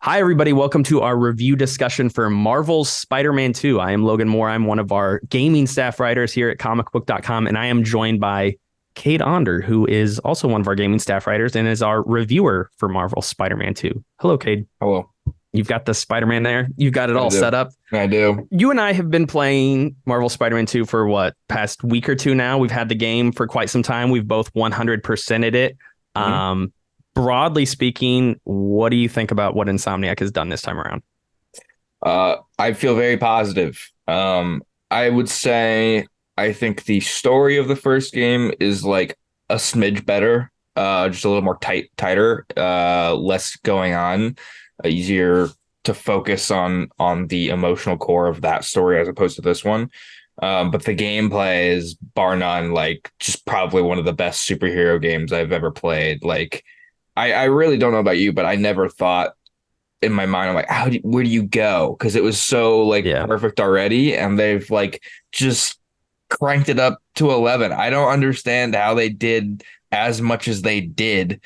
Hi, everybody. Welcome to our review discussion for Marvel's Spider-Man 2. I am Logan Moore. I'm one of our gaming staff writers here at comicbook.com, and I am joined by Kate Onder, who is also one of our gaming staff writers and is our reviewer for Marvel's Spider-Man 2. Hello, Kate. Hello. You've got the Spider-Man there. You've got it all set up. I do. You and I have been playing Marvel Spider-Man 2 for past week or two now. We've had the game for quite some time. We've both 100%ed it. Mm-hmm. Broadly speaking, what do you think about what Insomniac has done this time around? I feel very positive. I would say I think the story of the first game is like a smidge better, just a little more tighter, less going on, easier to focus on the emotional core of that story as opposed to this one. But the gameplay is bar none, like just probably one of the best superhero games I've ever played. Like, I really don't know about you, but I never thought in my mind, I'm like, where do you go? Because it was so perfect already. And they've like just cranked it up to 11. I don't understand how they did as much as they did,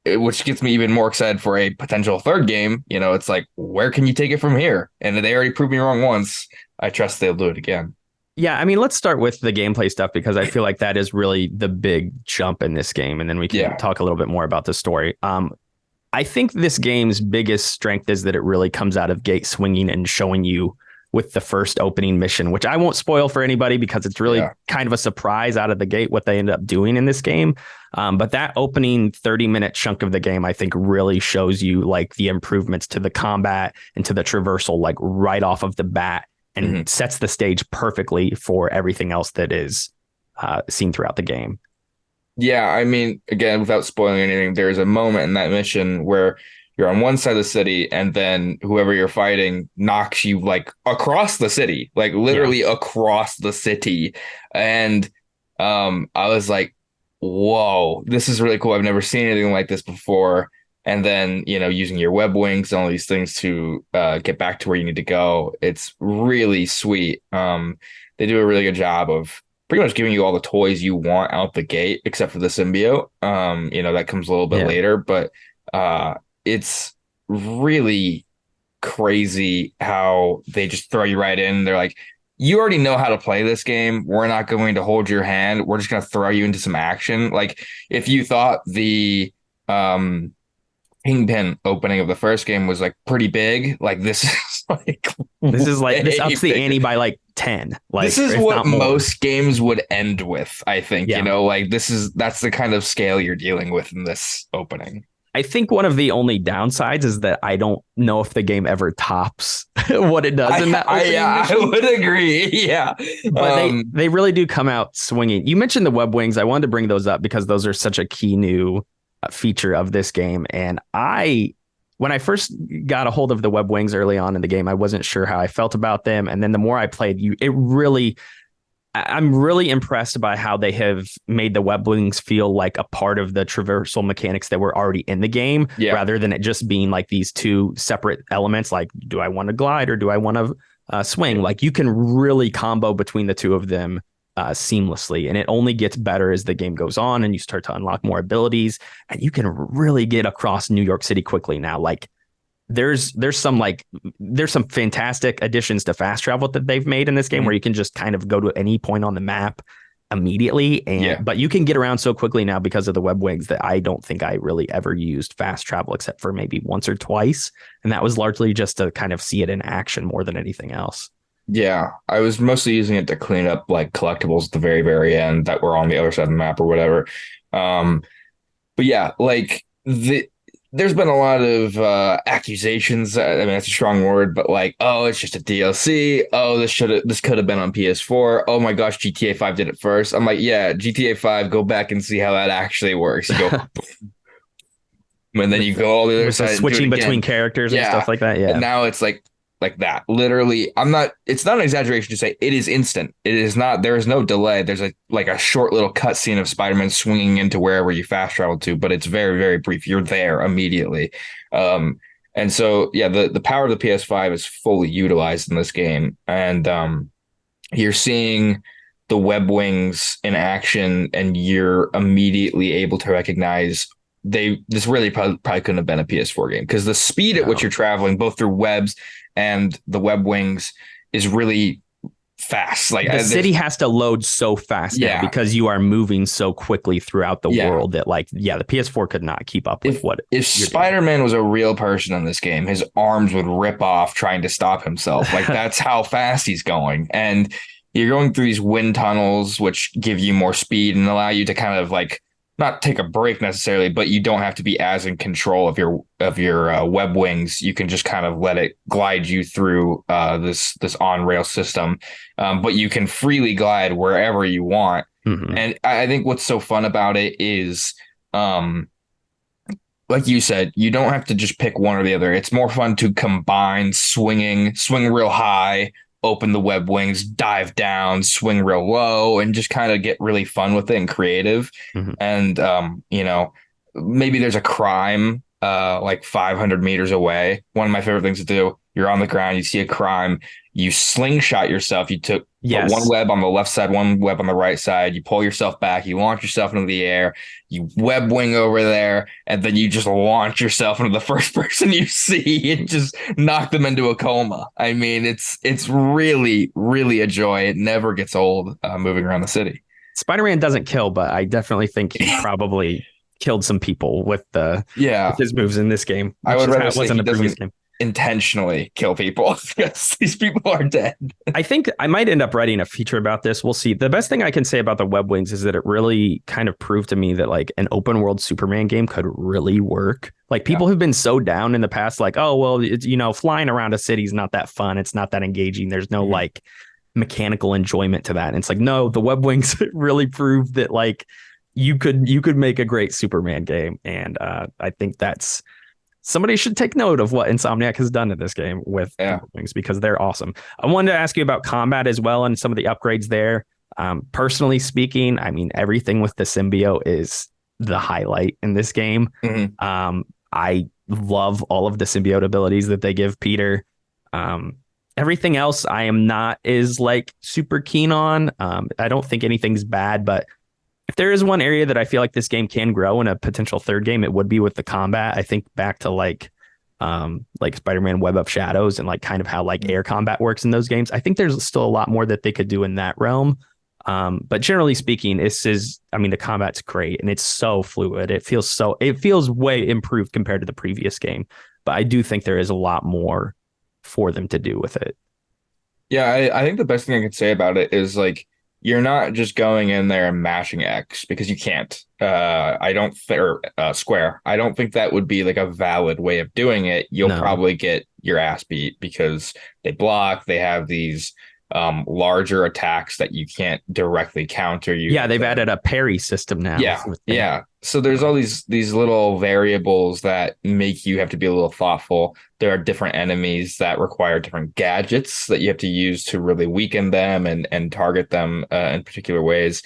which gets me even more excited for a potential third game. You know, it's like, where can you take it from here? And they already proved me wrong once. I trust they'll do it again. Yeah, I mean, let's start with the gameplay stuff because I feel like that is really the big jump in this game. And then we can talk a little bit more about the story. I think this game's biggest strength is that it really comes out of gate swinging and showing you with the first opening mission, which I won't spoil for anybody because it's really kind of a surprise out of the gate what they end up doing in this game. But that opening 30-minute chunk of the game, I think, really shows you like the improvements to the combat and to the traversal, like right off of the bat. And sets the stage perfectly for everything else that is seen throughout the game. Yeah, I mean, again, without spoiling anything, there's a moment in that mission where you're on one side of the city and then whoever you're fighting knocks you like across the city, like literally across the city. And I was like, whoa, this is really cool. I've never seen anything like this before. And then, you know, using your web wings and all these things to get back to where you need to go. It's really sweet. They do a really good job of pretty much giving you all the toys you want out the gate, except for the symbiote. You know, that comes a little bit later. But it's really crazy how they just throw you right in. They're like, you already know how to play this game. We're not going to hold your hand. We're just going to throw you into some action. Like, if you thought the Kingpin opening of the first game was like pretty big, like this is like this ups the ante by like 10. Like, this is what most games would end with, I think. You know, like that's the kind of scale you're dealing with in this opening. I think one of the only downsides is that I don't know if the game ever tops what it does in that opening mission. I would agree. Yeah. But they really do come out swinging. You mentioned the web wings. I wanted to bring those up because those are such a key new feature of this game. And when I first got a hold of the web wings early on in the game, I wasn't sure how I felt about them. And then the more I played, I'm really impressed by how they have made the web wings feel like a part of the traversal mechanics that were already in the game, rather than it just being like these two separate elements. Like, do I want to glide or do I want to swing? Like, you can really combo between the two of them seamlessly, and it only gets better as the game goes on and you start to unlock more abilities, and you can really get across New York City quickly now. Like, there's some fantastic additions to fast travel that they've made in this game where you can just kind of go to any point on the map immediately, but you can get around so quickly now because of the web wings that I don't think I really ever used fast travel except for maybe once or twice, and that was largely just to kind of see it in action more than anything else. Yeah, I was mostly using it to clean up like collectibles at the very, very end that were on the other side of the map or whatever. But yeah, like there's been a lot of accusations. I mean, that's a strong word, but like, oh, it's just a DLC. Oh, this could have been on PS4. Oh my gosh, GTA 5 did it first. I'm like, yeah, GTA 5, go back and see how that actually works. You go, and then you go all the other side, switching between characters and stuff like that. Yeah, and now it's like that. Literally, it's not an exaggeration to say it is instant. It is not, there is no delay. There's a short little cutscene of Spider-Man swinging into wherever you fast travel to, but it's very, very brief. You're there immediately. And so, yeah, the power of the PS5 is fully utilized in this game. And you're seeing the web wings in action, and you're immediately able to recognize this really probably couldn't have been a PS4 game, because the speed at which you're traveling, both through webs and the web wings, is really fast. Like the city has to load so fast now because you are moving so quickly throughout the world that the PS4 could not keep up with if Spider-Man was a real person in this game, his arms would rip off trying to stop himself. Like that's how fast he's going. And you're going through these wind tunnels, which give you more speed and allow you to kind of like not take a break necessarily, but you don't have to be as in control of your web wings. You can just kind of let it glide you through this on rail system, but you can freely glide wherever you want. Mm-hmm. And I think what's so fun about it is, like you said, you don't have to just pick one or the other. It's more fun to combine swing real high, open the web wings, dive down, swing real low, and just kind of get really fun with it and creative. Mm-hmm. And, maybe there's a crime like 500 meters away. One of my favorite things to do, you're on the ground, you see a crime, you slingshot yourself. You put one web on the left side, one web on the right side. You pull yourself back, you launch yourself into the air, you web wing over there, and then you just launch yourself into the first person you see and just knock them into a coma. I mean, it's really, really a joy. It never gets old moving around the city. Spider-Man doesn't kill, but I definitely think he probably killed some people with his moves in this game. I would rather say he doesn't intentionally kill people because these people are dead. I think I might end up writing a feature about this. We'll see. The best thing I can say about the web wings is that it really kind of proved to me that like an open world Superman game could really work. Like people have been so down in the past, like, oh, well, it's, flying around a city is not that fun. It's not that engaging. There's no like mechanical enjoyment to that. And it's like, no, the web wings really proved that like you could make a great Superman game. And I think that's, somebody should take note of what Insomniac has done in this game with wings, because they're awesome. I wanted to ask you about combat as well and some of the upgrades there. Personally speaking, I mean, everything with the symbiote is the highlight in this game. Mm-hmm. I love all of the symbiote abilities that they give Peter. Everything else I am not is like super keen on. I don't think anything's bad, but if there is one area that I feel like this game can grow in a potential third game, it would be with the combat. I think back to like Spider-Man Web of Shadows and like kind of how like air combat works in those games. I think there's still a lot more that they could do in that realm. But generally speaking, the combat's great and it's so fluid. It feels way improved compared to the previous game, but I do think there is a lot more for them to do with it. Yeah, I think the best thing I could say about it is like, you're not just going in there and mashing X, because you can't. Square. I don't think that would be like a valid way of doing it. You'll probably get your ass beat because they block. They have these larger attacks that you can't directly counter. They've added a parry system now. Yeah. So there's all these little variables that make you have to be a little thoughtful. There are different enemies that require different gadgets that you have to use to really weaken them and target them in particular ways.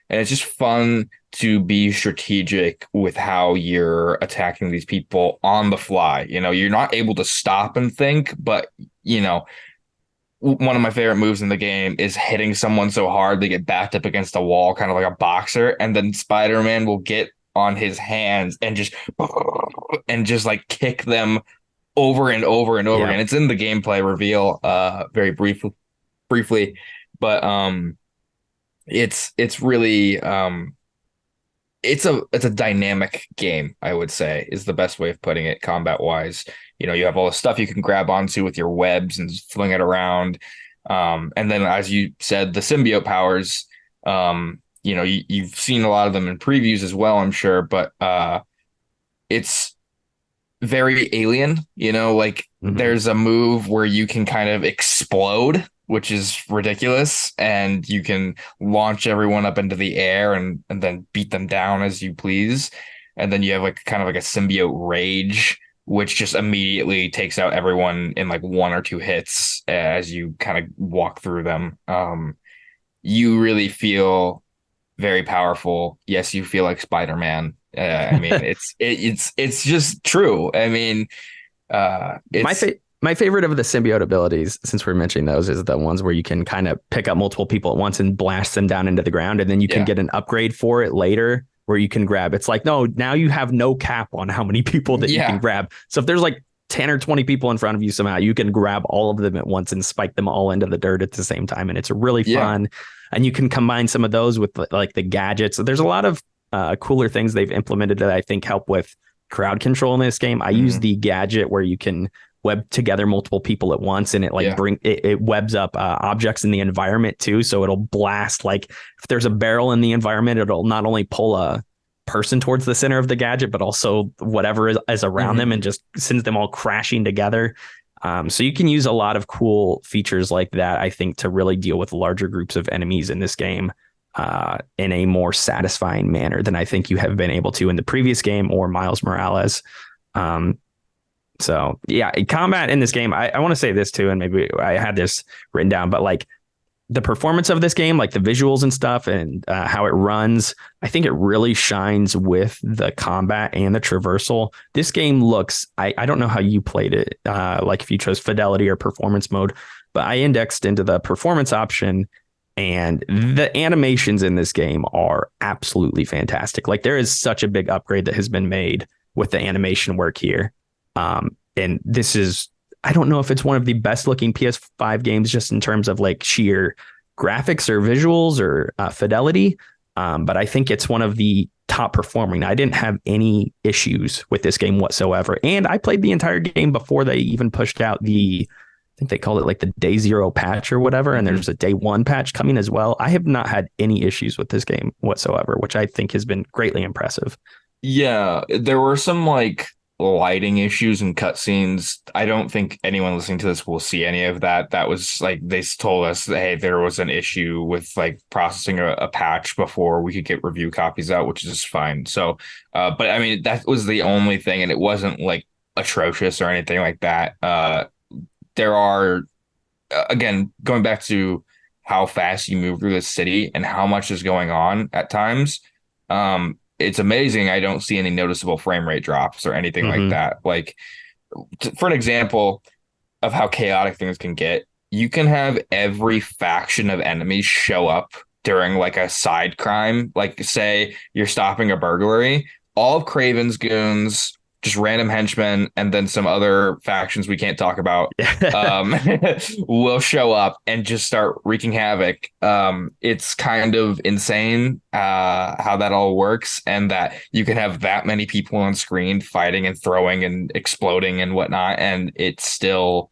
And it's just fun to be strategic with how you're attacking these people on the fly. You're not able to stop and think, but one of my favorite moves in the game is hitting someone so hard they get backed up against a wall, kind of like a boxer, and then Spider-Man will get on his hands and just like kick them over and over and over again. It's in the gameplay reveal very briefly, but it's really it's a dynamic game, I would say, is the best way of putting it combat wise. You have all the stuff you can grab onto with your webs and fling it around. And then, as you said, the symbiote powers, you've seen a lot of them in previews as well, I'm sure, but it's very alien, there's a move where you can kind of explode, which is ridiculous. And you can launch everyone up into the air and then beat them down as you please. And then you have like kind of like a symbiote rage, which just immediately takes out everyone in like one or two hits as you kind of walk through them. You really feel very powerful. Yes, you feel like Spider-Man. I mean, it's just true. I mean, my favorite of the symbiote abilities, since we're mentioning those, is the ones where you can kind of pick up multiple people at once and blast them down into the ground, and then you can get an upgrade for it later. where you can grab. It's like, no, now you have no cap on how many people that you can grab. So if there's like 10 or 20 people in front of you somehow, you can grab all of them at once and spike them all into the dirt at the same time. And it's really fun. And you can combine some of those with like the gadgets. There's a lot of cooler things they've implemented that I think help with crowd control in this game. I use the gadget where you can web together multiple people at once, and it like it webs up objects in the environment too. So it'll blast, like if there's a barrel in the environment, it'll not only pull a person towards the center of the gadget, but also whatever is around them, and just sends them all crashing together. So you can use a lot of cool features like that, I think, to really deal with larger groups of enemies in this game in a more satisfying manner than I think you have been able to in the previous game or Miles Morales. So yeah, combat in this game, I want to say this too, and maybe I had this written down, but like the performance of this game, like the visuals and stuff and how it runs, I think it really shines with the combat and the traversal. This game looks, I don't know how you played it, like if you chose fidelity or performance mode, but I indexed into the performance option, and the animations in this game are absolutely fantastic. Like there is such a big upgrade that has been made with the animation work here. And this is, I don't know if it's one of the best looking PS5 games just in terms of like sheer graphics or visuals or fidelity. But I think it's one of the top performing. I didn't have any issues with this game whatsoever. And I played the entire game before they even pushed out I think they called it like the day 0 patch or whatever. And there's a day 1 patch coming as well. I have not had any issues with this game whatsoever, which I think has been greatly impressive. Yeah, there were some like lighting issues and cutscenes. I don't think anyone listening to this will see any of that. That was like, they told us that, hey, there was an issue with like processing a patch before we could get review copies out, which is fine. So, but I mean, that was the only thing, and it wasn't like atrocious or anything like that. There are, again, going back to how fast you move through the city and how much is going on at times. It's amazing. I don't see any noticeable frame rate drops or anything like that. Like, for an example of how chaotic things can get, you can have every faction of enemies show up during like a side crime. Like, say you're stopping a burglary, all of Craven's goons, just random henchmen, and then some other factions we can't talk about will show up and just start wreaking havoc. It's kind of insane how that all works, and that you can have that many people on screen fighting and throwing and exploding and whatnot, and it's still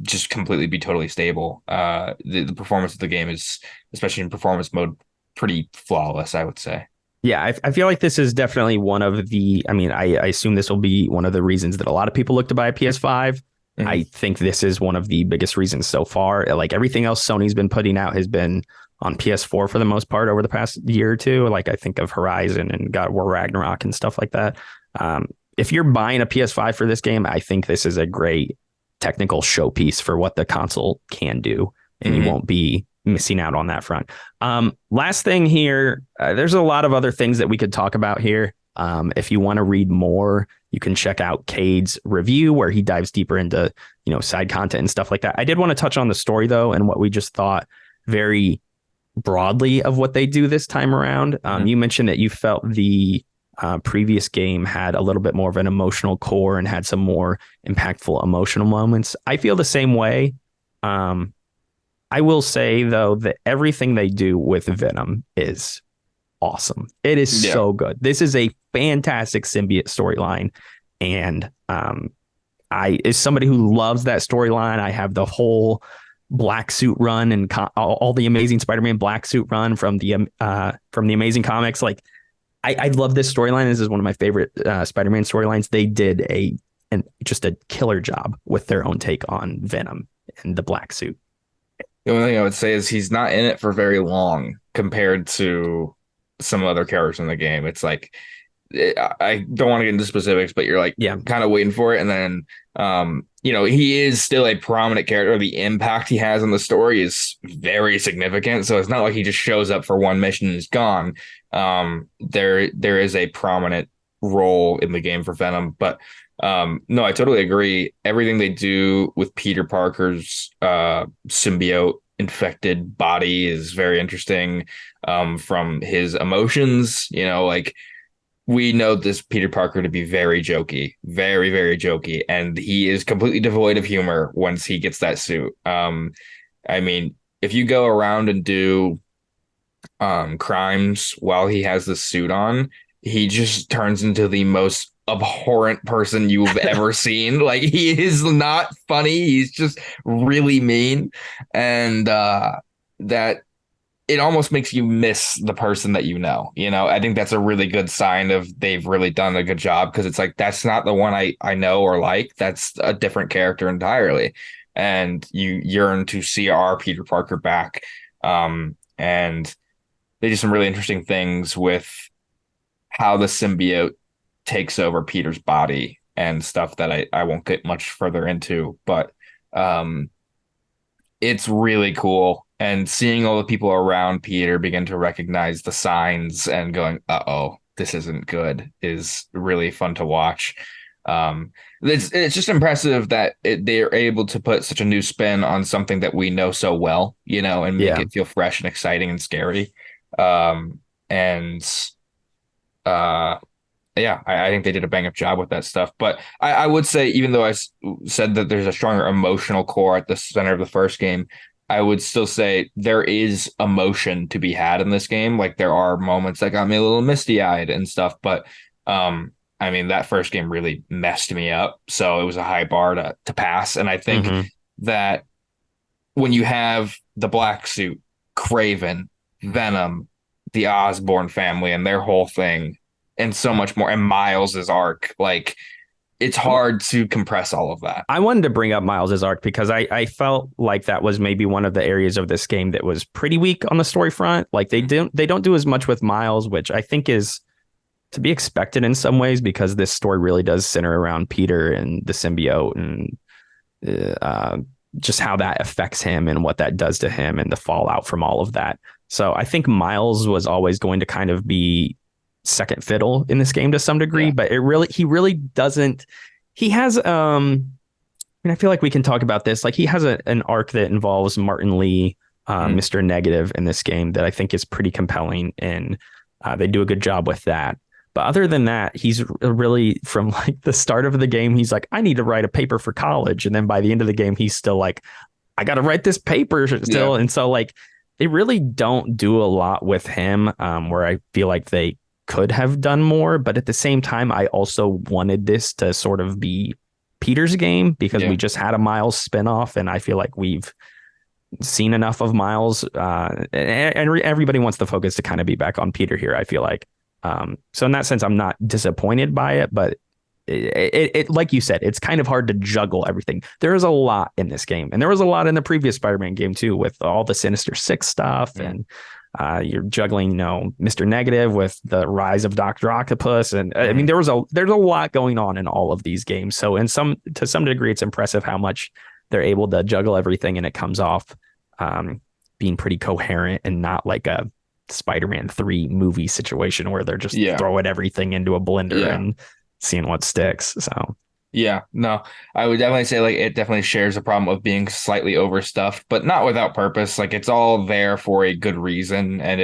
just completely be totally stable. The performance of the game is, especially in performance mode, pretty flawless, I would say. Yeah, I feel like this is definitely one of the, I mean, I assume this will be one of the reasons that a lot of people look to buy a PS5. I think this is one of the biggest reasons so far. Like everything else Sony's been putting out has been on PS4 for the most part over the past year or two. Like I think of Horizon and God of War Ragnarok and stuff like that. If you're buying a PS5 for this game, I think this is a great technical showpiece for what the console can do, and you won't be missing out on that front. Last thing here, there's a lot of other things that we could talk about here. If you want to read more, you can check out Cade's review where he dives deeper into, side content and stuff like that. I did want to touch on the story though, and what we just thought very broadly of what they do this time around. You mentioned that you felt the previous game had a little bit more of an emotional core and had some more impactful emotional moments. I feel the same way. I will say, though, that everything they do with Venom is awesome. It is so good. This is a fantastic symbiote storyline. And as somebody who loves that storyline, I have the whole Black Suit run and all the Amazing Spider-Man Black Suit run from the Amazing Comics. Like, I love this storyline. This is one of my favorite Spider-Man storylines. They did just a killer job with their own take on Venom and the Black Suit. The only thing I would say is he's not in it for very long compared to some other characters in the game. It's like, I don't want to get into specifics, but you're like kind of waiting for it. And then, he is still a prominent character. The impact he has on the story is very significant. So it's not like he just shows up for one mission and is gone. There is a prominent role in the game for Venom, but no, I totally agree. Everything they do with Peter Parker's symbiote infected body is very interesting. From his emotions, like we know this Peter Parker to be very jokey, very, very jokey, and he is completely devoid of humor once he gets that suit. I mean, if you go around and do crimes while he has the suit on, he just turns into the most abhorrent person you've ever seen. Like, he is not funny. He's just really mean. And that it almost makes you miss the person that you know. I think that's a really good sign of they've really done a good job, because it's like, that's not the one I know or like. That's a different character entirely. And you yearn to see our Peter Parker back. And they do some really interesting things with how the symbiote takes over Peter's body and stuff that I won't get much further into, but it's really cool. And seeing all the people around Peter begin to recognize the signs and going, uh-oh, this isn't good, is really fun to watch. It's just impressive that they're able to put such a new spin on something that we know so well, and make it feel fresh and exciting and scary. I think they did a bang up job with that stuff. But I would say, even though I said that there's a stronger emotional core at the center of the first game, I would still say there is emotion to be had in this game. Like, there are moments that got me a little misty eyed and stuff. But I mean, that first game really messed me up. So it was a high bar to pass. And I think that when you have the Black Suit, Kraven, Venom, the Osborn family and their whole thing, and so much more, and Miles's arc, like, it's hard to compress all of that. I wanted to bring up Miles's arc because I felt like that was maybe one of the areas of this game that was pretty weak on the story front. Like, they don't do as much with Miles, which I think is to be expected in some ways, because this story really does center around Peter and the symbiote, and just how that affects him and what that does to him and the fallout from all of that. So I think Miles was always going to kind of be second fiddle in this game to some degree, but he really doesn't. He has I feel like we can talk about this. Like, he has an arc that involves Martin Lee, Mr. Negative, in this game that I think is pretty compelling, and they do a good job with that. But other than that, he's really, from like the start of the game, he's like, I need to write a paper for college, and then by the end of the game, he's still like, I got to write this paper still. And so, like, they really don't do a lot with him, where I feel like they could have done more. But at the same time, I also wanted this to sort of be Peter's game, because we just had a Miles spinoff, and I feel like we've seen enough of Miles, and everybody wants the focus to kind of be back on Peter here, I feel like. So in that sense, I'm not disappointed by it, but it like you said, it's kind of hard to juggle everything. There is a lot in this game, and there was a lot in the previous Spider-Man game too, with all the Sinister Six stuff, and you're juggling, Mr. Negative with the rise of Dr. Octopus, and I mean, there's a lot going on in all of these games. So to some degree, it's impressive how much they're able to juggle everything, and it comes off being pretty coherent and not like a Spider-Man 3 movie situation where they're just throwing everything into a blender and seeing what sticks. So no, I would definitely say, like, it definitely shares a problem of being slightly overstuffed, but not without purpose. Like, it's all there for a good reason, and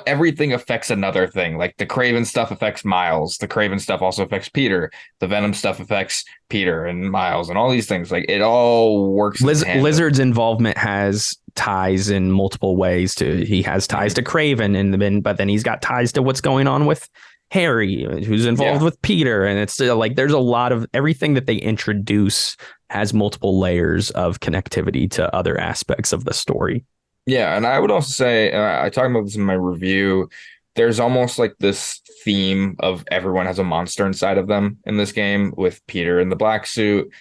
everything affects another thing. Like, the Kraven stuff affects Miles, the Kraven stuff also affects Peter, the Venom stuff affects Peter and Miles, and all these things. Like, it all works. Lizard's involvement has ties in multiple ways. He has ties to Kraven, but then he's got ties to what's going on with Harry, who's involved with Peter, and it's like there's a lot of everything that they introduce has multiple layers of connectivity to other aspects of the story. Yeah, and I would also say, I talked about this in my review, there's almost like this theme of everyone has a monster inside of them in this game, with Peter in the Black Suit,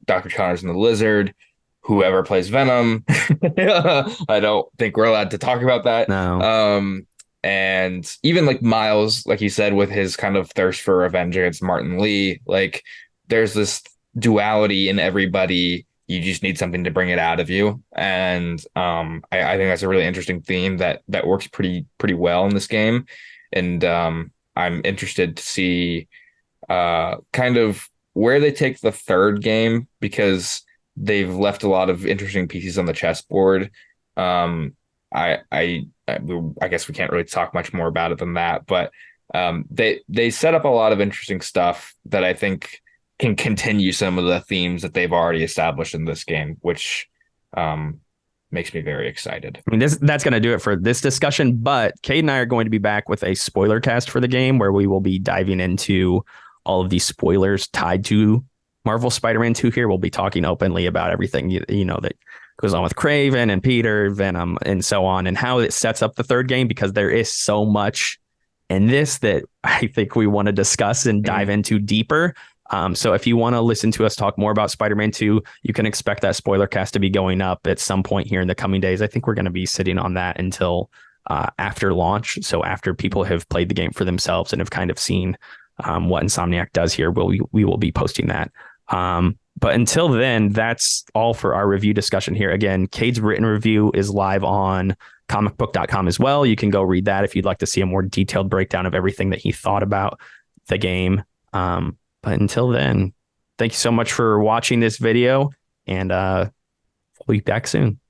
Dr. Connors in the Lizard, whoever plays Venom. I don't think we're allowed to talk about that. No. And even like Miles, like you said, with his kind of thirst for revenge against Martin Lee, like, there's this duality in everybody. You just need something to bring it out of you. And I think that's a really interesting theme that works pretty well in this game. And I'm interested to see kind of where they take the third game, because they've left a lot of interesting pieces on the chessboard. I guess we can't really talk much more about it than that, but they set up a lot of interesting stuff that I think can continue some of the themes that they've already established in this game, which makes me very excited. I mean, that's going to do it for this discussion, but Cade and I are going to be back with a spoiler cast for the game where we will be diving into all of these spoilers tied to Marvel Spider-Man 2 here. We'll be talking openly about everything, you know, that goes on with Kraven and Peter, Venom, and so on, and how it sets up the third game, because there is so much in this that I think we want to discuss and dive into deeper. So if you want to listen to us talk more about Spider-Man 2, you can expect that spoiler cast to be going up at some point here in the coming days. I think we're going to be sitting on that until after launch. So after people have played the game for themselves and have kind of seen what Insomniac does here, we will be posting that. But until then, that's all for our review discussion here. Again, Cade's written review is live on comicbook.com as well. You can go read that if you'd like to see a more detailed breakdown of everything that he thought about the game. But until then, thank you so much for watching this video, and we'll be back soon.